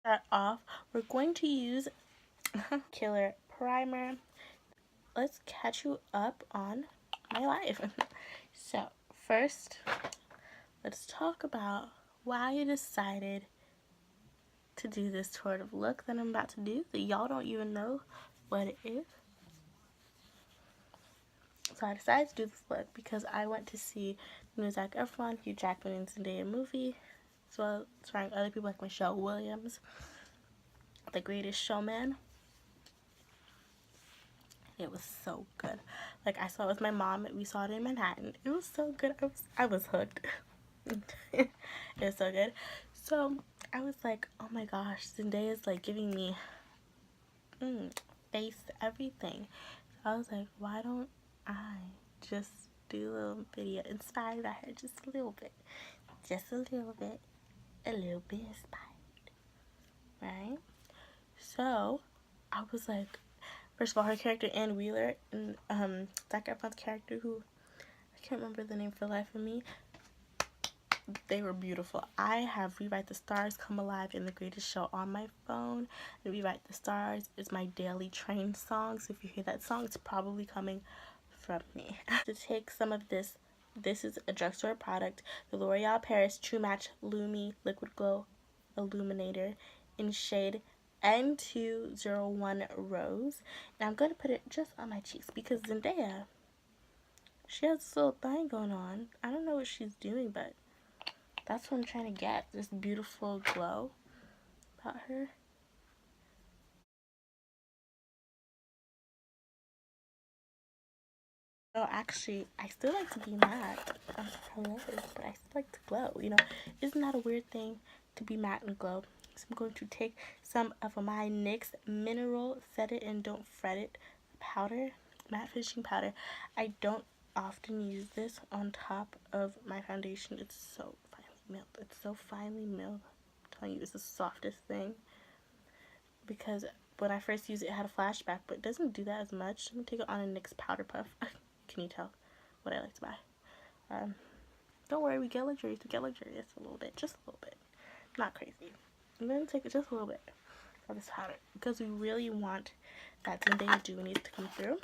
Start off, we're going to use Killer Primer. Let's catch you up on my life. So, first, let's talk about why I decided to do this sort of look that I'm about to do that y'all don't even know what it is. So I decided to do this look because I went to see the new Zac Efron, Hugh Jackman, and Zendaya movie, as well as starring other people like Michelle Williams, The Greatest Showman. It was so good. Like, I saw it with my mom. We saw it in Manhattan. It was so good. I was hooked. It was so good. So I was like, oh my gosh, Zendaya is like giving me face everything. So I was like, why don't I just do a little video inspired by her, just a little bit, a little bit inspired, right? So I was like, first of all, her character Ann Wheeler and Zac Efron's character, who I can't remember the name for the life of me, they were beautiful. I have Rewrite the Stars Come Alive in The Greatest Show on my phone. And Rewrite the Stars is my daily train song. So if you hear that song, it's probably coming from me. To take some of this is a drugstore product, the L'Oreal Paris True Match Lumi Liquid Glow Illuminator in shade N201 Rose. And I'm going to put it just on my cheeks because Zendaya, she has this little thing going on. I don't know what she's doing, but that's what I'm trying to get, this beautiful glow about her. No, actually, I still like to be matte. Hello, but I still like to glow, you know. Isn't that a weird thing, to be matte and glow? So I'm going to take some of my NYX Mineral Set It and Don't Fret It powder, matte finishing powder. I don't often use this on top of my foundation. It's so finely milled. It's so finely milled. I'm telling you, it's the softest thing. Because when I first used it, it had a flashback, but it doesn't do that as much. Let me take it on a NYX Powder Puff. Can you tell what I like to buy? Don't worry, we get luxurious. We get luxurious a little bit, just a little bit, not crazy. I'm gonna take it just a little bit of this powder because we really want that Zendaya Dew needs to come through.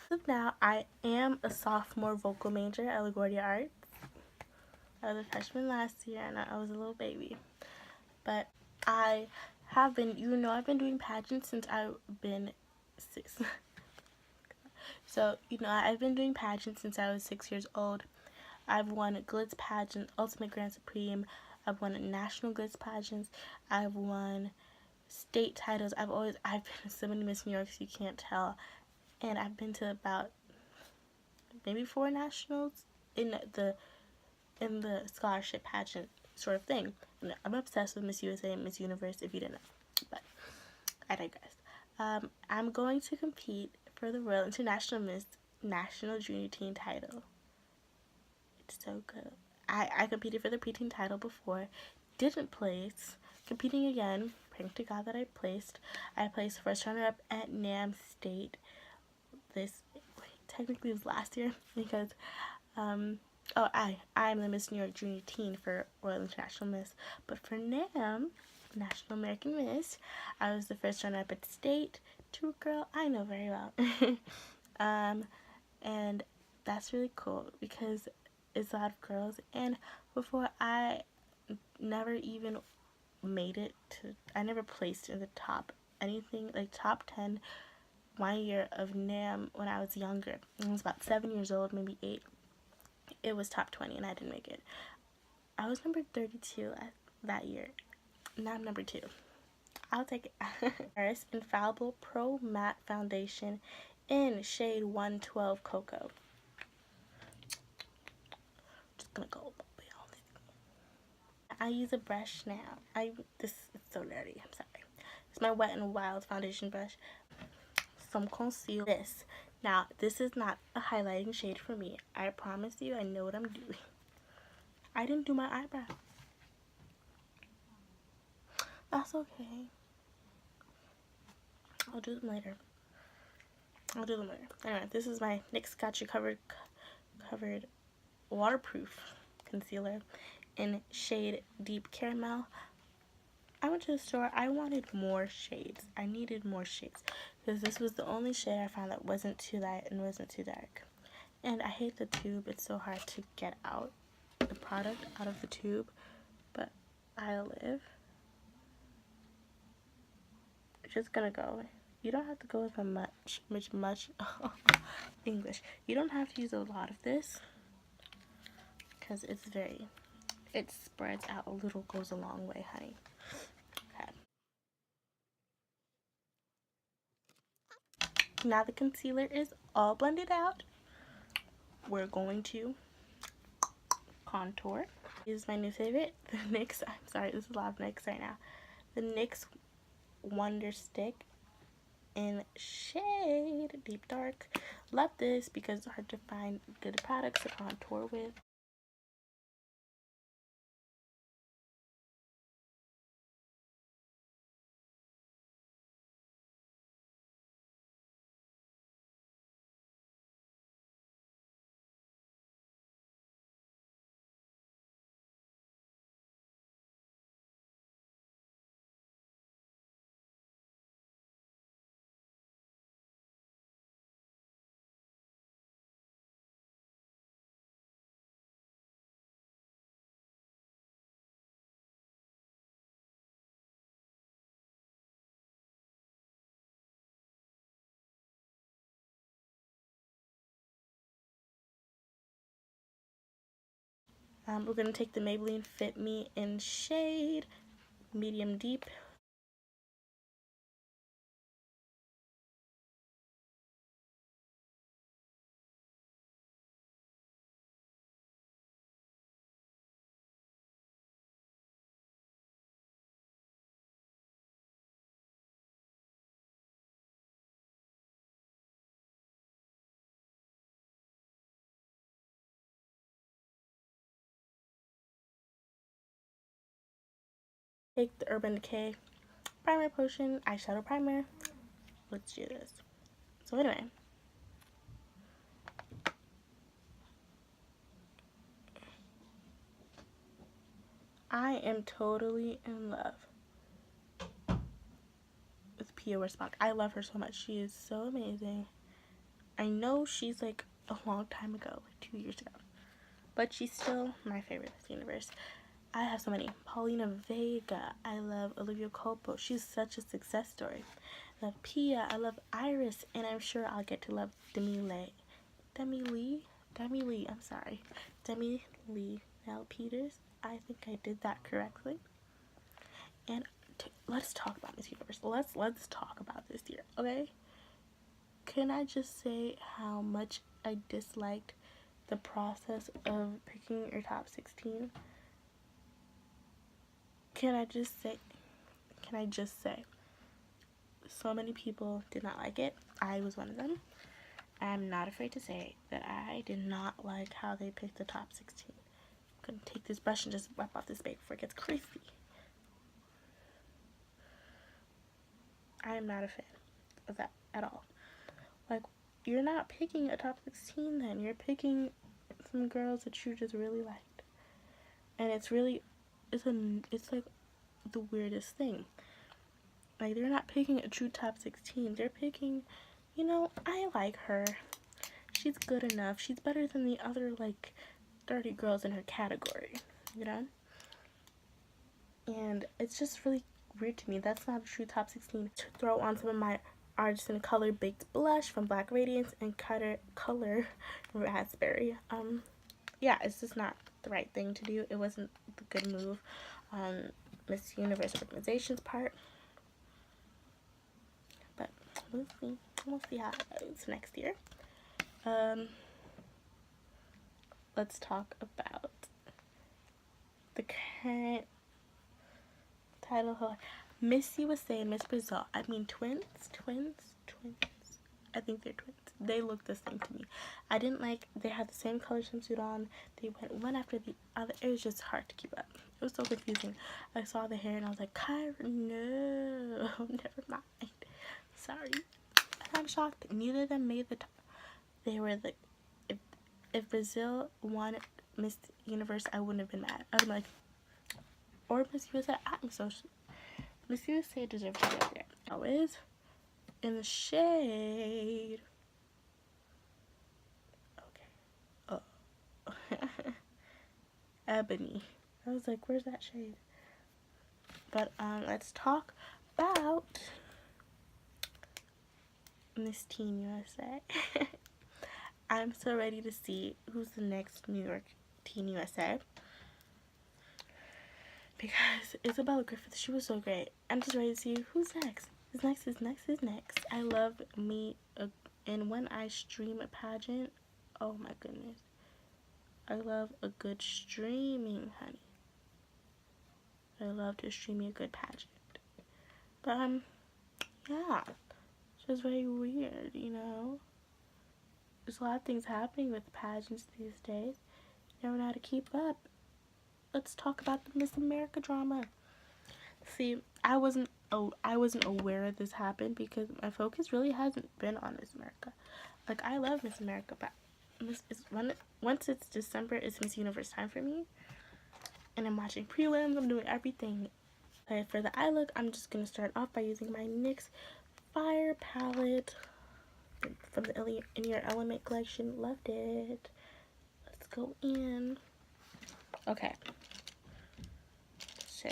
So now I am a sophomore vocal major at LaGuardia Arts. I was a freshman last year and I was a little baby, but I have been, I've been doing pageants since I've been 6. So, I've been doing pageants since I was 6 years old. I've won Glitz pageant, Ultimate Grand Supreme. I've won national Glitz pageants. I've won state titles. I've been to so many Miss New Yorks you can't tell. And I've been to about maybe 4 nationals in the scholarship pageant sort of thing. I'm obsessed with Miss USA and Miss Universe, if you didn't know, but I digress. I'm going to compete for the Royal International Miss National Junior Teen title. It's so good. I competed for the preteen title before, didn't place, competing again, praying to God that I placed. I placed first runner-up at NAM State technically it was last year because I'm the Miss New York Junior Teen for Royal International Miss, but for NAM, National American Miss, I was the first runner up at state to a girl I know very well. And that's really cool because it's a lot of girls, and before I never even made it to, I never placed in the top anything, like top 10 one year of NAM when I was younger. I was about 7 years old, maybe 8. It was top 20 and I didn't make it. I was number 32 that year. Now I'm number 2. I'll take it. Paris Infallible Pro Matte Foundation in shade 112 Cocoa. Just gonna go a little bit on this. I use a brush now. This is so nerdy, I'm sorry. It's my Wet n Wild foundation brush. Some concealer. Now, this is not a highlighting shade for me. I promise you, I know what I'm doing. I didn't do my eyebrow. That's okay. I'll do them later. Anyway, this is my NYX Got You Covered waterproof concealer in shade Deep Caramel. I went to the store. I wanted more shades. I needed more shades because this was the only shade I found that wasn't too light and wasn't too dark. And I hate the tube. It's so hard to get out the product out of the tube, but I live. Just gonna go. You don't have to go with a much English. You don't have to use a lot of this because it spreads out a little, goes a long way, honey. Okay. Now the concealer is all blended out. We're going to contour. This is my new favorite, the NYX. I'm sorry, this is a lot of NYX right now. The NYX Wonder Stick in shade Deep Dark. Love this because it's hard to find good products to contour with. We're going to take the Maybelline Fit Me in shade Medium Deep. Take the Urban Decay Primer Potion Eyeshadow Primer. Let's do this. So anyway, I am totally in love with Pia Wurtzbach. I love her so much. She is so amazing. I know she's like a long time ago, like 2 years ago, but she's still my favorite in the universe. I have so many. Paulina Vega. I love Olivia Culpo. She's such a success story. I love Pia. I love Iris, and I'm sure I'll get to love Demi Lee. I'm sorry. Demi Lee Nell Peters. I think I did that correctly. And let's talk about Miss Universe. Let's talk about this year, okay? Can I just say how much I disliked the process of picking your top 16? Can I just say, so many people did not like it. I was one of them. I'm not afraid to say that I did not like how they picked the top 16. I'm gonna take this brush and just wipe off this bag before it gets crazy. I am not a fan of that at all. Like, you're not picking a top 16 then. You're picking some girls that you just really liked. And it's like the weirdest thing. Like, they're not picking a true top 16. They're picking, I like her. She's good enough. She's better than the other, 30 girls in her category, And it's just really weird to me. That's not a true top 16. To throw on some of my Artisan Color Baked Blush from Black Radiance and Color Raspberry. Yeah, it's just not the right thing to do. It wasn't the good move on Miss Universe organization's part. But we'll see. We'll see how it goes next year. Let's talk about the current title. Miss USA and Miss Brazil. I mean, twins. I think they're twins. They look the same to me. I didn't like, they had the same color swimsuit on. They went one after the other. It was just hard to keep up. It was so confusing. I saw the hair and I was like, Kyra, no, never mind. Sorry. And I'm shocked. Neither of them made the top. They were like, if Brazil won Miss Universe, I wouldn't have been mad. I'd be like, or Miss USA. I'm so Miss USA deserves to be up there. Now is in the shade. Okay. Oh. Ebony. I was like, where's that shade? But let's talk about Miss Teen USA. I'm so ready to see who's the next New York Teen USA. Because Isabella Griffith, she was so great. I'm just ready to see who's next. Who's next, is next, is next. I love me, and when I stream a pageant, oh my goodness. I love a good streaming, honey. I love to stream me a good pageant. But, yeah. It's just very weird, you know? There's a lot of things happening with pageants these days. You never know how to keep up. Let's talk about the Miss America drama. See, I wasn't aware this happened because my focus really hasn't been on Miss America. Like, I love Miss America, but once it's December, it's Miss Universe time for me. And I'm watching prelims, I'm doing everything. Okay, for the eye look, I'm just going to start off by using my NYX Fire palette from the In Your Element collection. Loved it. Let's go in. Okay. So,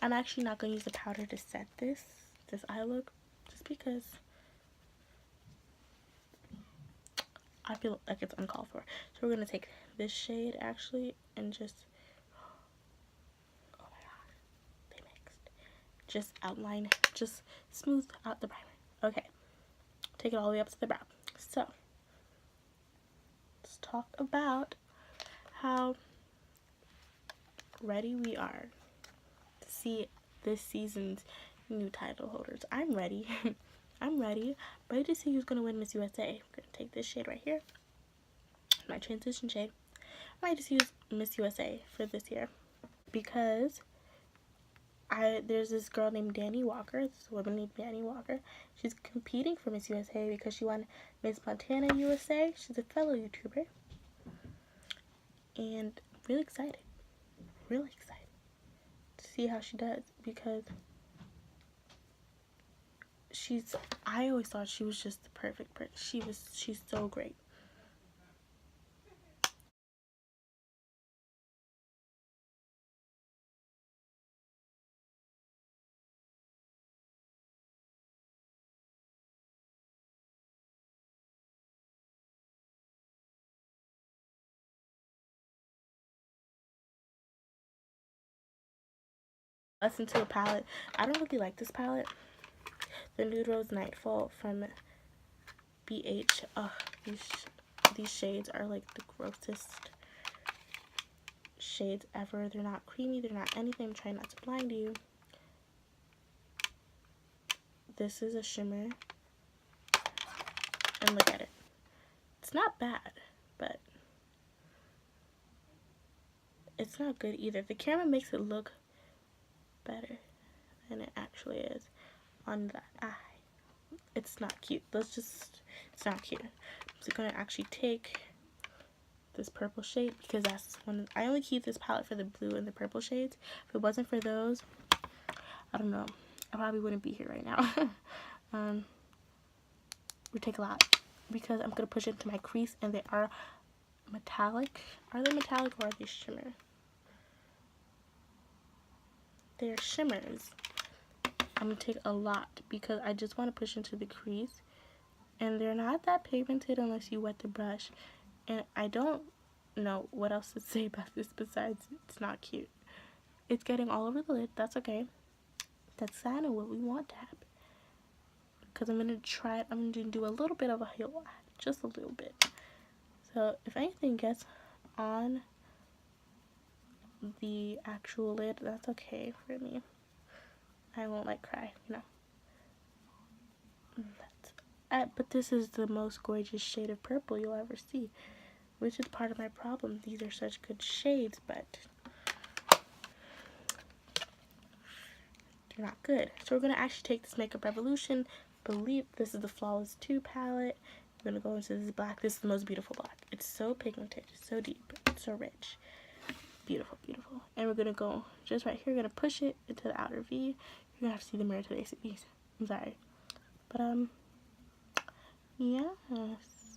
I'm actually not going to use the powder to set this eye look, just because I feel like it's uncalled for. So we're going to take this shade, actually, and just, oh my god, they mixed. Just outline, just smooth out the primer. Okay. Take it all the way up to the brow. So, let's talk about how ready we are to see this season's new title holders. I'm ready. I'm ready to see who's going to win Miss USA. I'm going to take this shade right here, my transition shade. I might just use Miss USA for this year because there's this girl named Danny Walker, this woman named Danny Walker. She's competing for Miss USA because she won Miss Montana USA. She's a fellow YouTuber. And really excited to see how she does, because I always thought she was just the perfect person. She's so great. Lesson to a palette. I don't really like this palette. The Nude Rose Nightfall from BH. Ugh, these shades are like the grossest shades ever. They're not creamy, they're not anything. I'm trying not to blind you. This is a shimmer. And look at it. It's not bad, but it's not good either. The camera makes it look better than it actually is on the eye. It's not cute. It's not cute. So I'm gonna actually take this purple shade, because that's one. I only keep this palette for the blue and the purple shades. If it wasn't for those, I don't know, I probably wouldn't be here right now. We take a lot because I'm gonna push it into my crease, and they are metallic. Are they metallic or are they shimmer? They're shimmers. I'm gonna take a lot because I just want to push into the crease, and they're not that pigmented unless you wet the brush. And I don't know what else to say about this besides it's not cute. It's getting all over the lid. That's okay. That's kind of what we want to happen. Because I'm gonna try it. I'm gonna do a little bit of a highlight, just a little bit. So if anything gets on the actual lid, that's okay for me. I won't like cry, you know. But this is the most gorgeous shade of purple you'll ever see, which is part of my problem. These are such good shades, but they're not good. So we're gonna actually take this Makeup Revolution. Believe this is the Flawless 2 palette. We're gonna go into this black. This is the most beautiful black. It's so pigmented, so deep, it's so rich. Beautiful, beautiful. And we're gonna go just right here. We're gonna push it into the outer V. You're gonna have to see the mirror today, so I'm sorry. But yeah,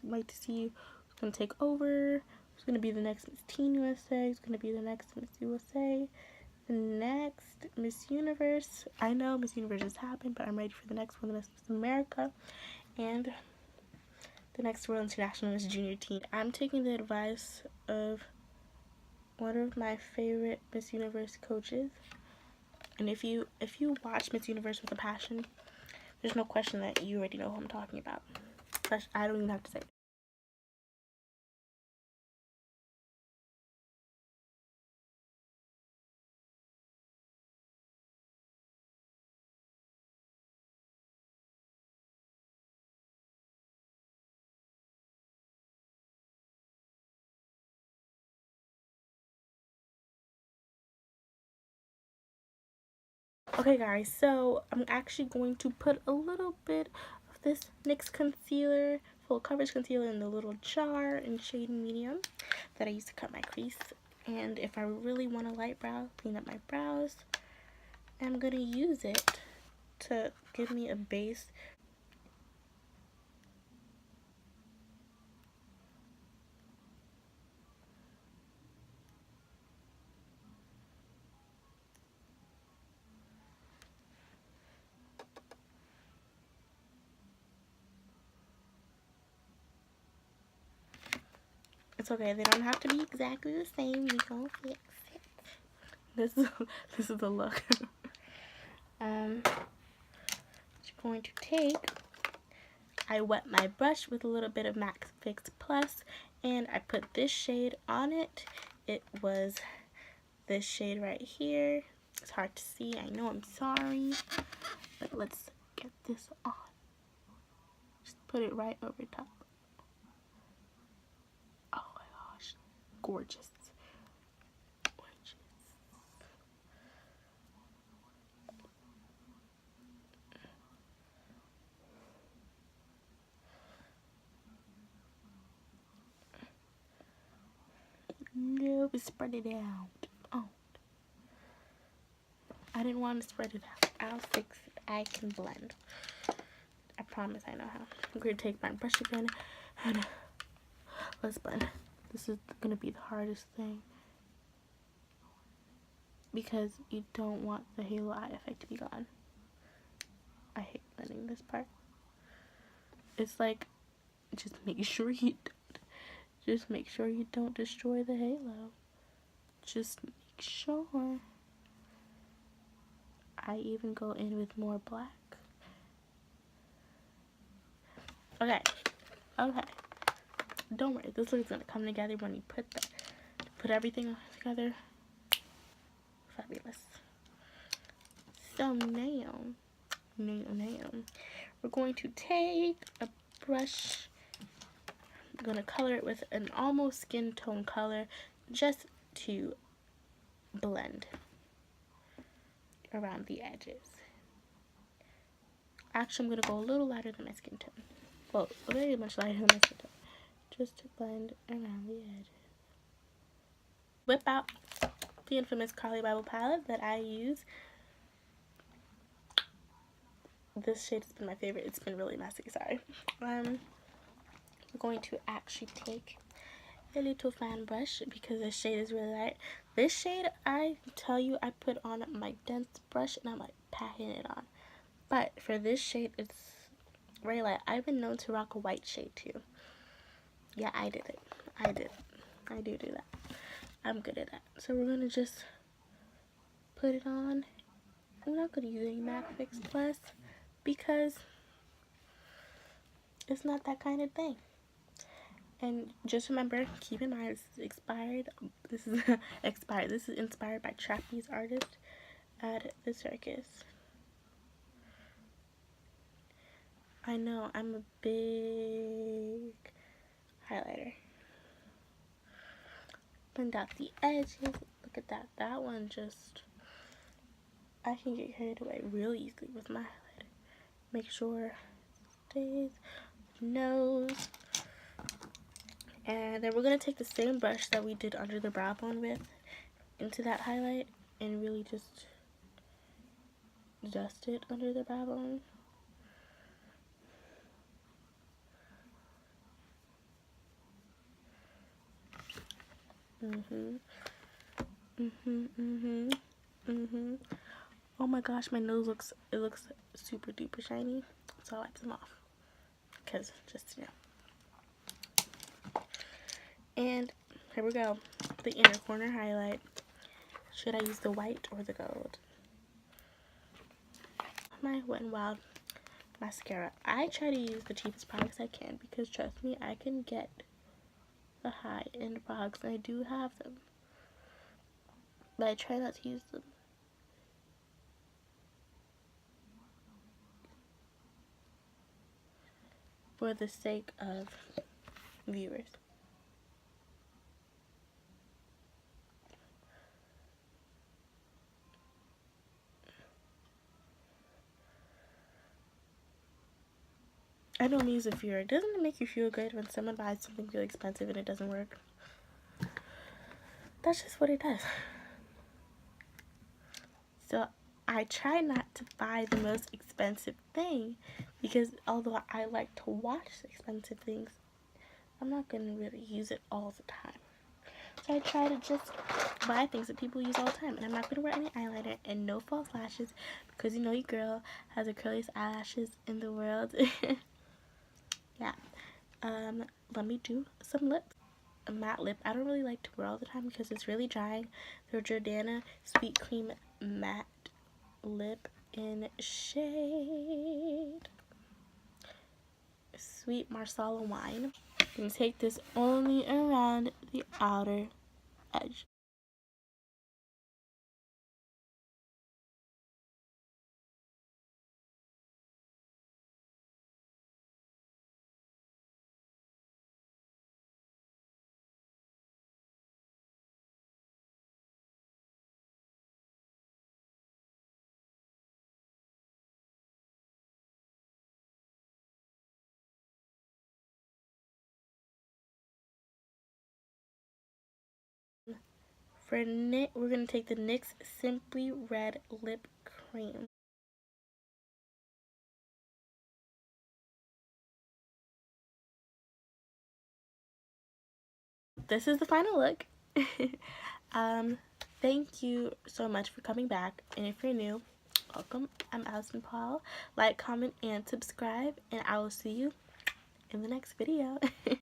like to see who's gonna take over. Who's gonna be the next Miss Teen USA? Who's gonna be the next Miss USA? The next Miss Universe. I know Miss Universe just happened, but I'm ready for the next one, the next Miss America, and the next World International Miss Junior Teen. I'm taking the advice of one of my favorite Miss Universe coaches, and if you watch Miss Universe with a passion, there's no question that you already know who I'm talking about. I don't even have to say it. Okay guys, so I'm actually going to put a little bit of this NYX concealer, full coverage concealer, in the little jar in shade medium that I used to cut my crease. And if I really want a light brow, clean up my brows, I'm gonna use it to give me a base. It's okay, they don't have to be exactly the same. We gonna fix it. This is the look. Going to take, I wet my brush with a little bit of MAC Fix Plus, and I put this shade on it. It was this shade right here. It's hard to see, I know, I'm sorry, but let's get this on. Just put it right over top. Oh my gosh, gorgeous. No, spread it out. Oh, I didn't want to spread it out. I'll fix it. I can blend. I promise I know how. I'm going to take my brush again and let's blend. This is going to be the hardest thing because you don't want the halo eye effect to be gone. I hate blending this part. It's like, just make sure you don't destroy the halo. Just make sure. I even go in with more black. Okay. Don't worry, this look is gonna come together when you put everything together. Fabulous. So now we're going to take a brush. I'm gonna color it with an almost skin tone color just to blend around the edges. Actually, I'm gonna go a little lighter than my skin tone. Well, very much lighter than my skin tone. Just to blend around the edges. Whip out the infamous Carly Bible palette that I use. This shade has been my favorite. It's been really messy, sorry. We're going to actually take a little fan brush because this shade is really light. This shade, I tell you, I put on my dense brush and I'm like packing it on. But for this shade, it's very light. I've been known to rock a white shade too. Yeah, I did it. I do that. I'm good at that. So we're gonna just put it on. I'm not gonna use any MAC Fix Plus because it's not that kind of thing. And just remember, keep in mind, this is expired. This is expired. This is inspired by trapeze artist at the circus. I know, I'm a big highlighter. Blend out the edges. Look at that. That one just, I can get carried away really easily with my highlighter. Make sure it stays. Nose. And then we're going to take the same brush that we did under the brow bone with. into that highlight and really just dust it under the brow bone. Oh my gosh, my nose looks super duper shiny. So I wipe them off. Because just, you know. And here we go. The inner corner highlight. Should I use the white or the gold? My Wet n Wild mascara. I try to use the cheapest products I can because trust me, I can get the high-end products and I do have them. But I try not to use them. For the sake of viewers. I know me as a viewer. Doesn't it make you feel good when someone buys something really expensive and it doesn't work? That's just what it does. So I try not to buy the most expensive thing because although I like to watch expensive things, I'm not going to really use it all the time. So I try to just buy things that people use all the time. And I'm not going to wear any eyeliner and no false lashes because you know your girl has the curliest eyelashes in the world. Yeah. Let me do some lips. A matte lip. I don't really like to wear all the time because it's really drying. The Jordana Sweet Cream Matte Lip in shade Sweet Marsala Wine. And take this only around the outer edge. For knit, we're going to take the NYX Simply Red Lip Cream. This is the final look. Thank you so much for coming back. And if you're new, welcome. I'm Allison Paul. Like, comment, and subscribe. And I will see you in the next video.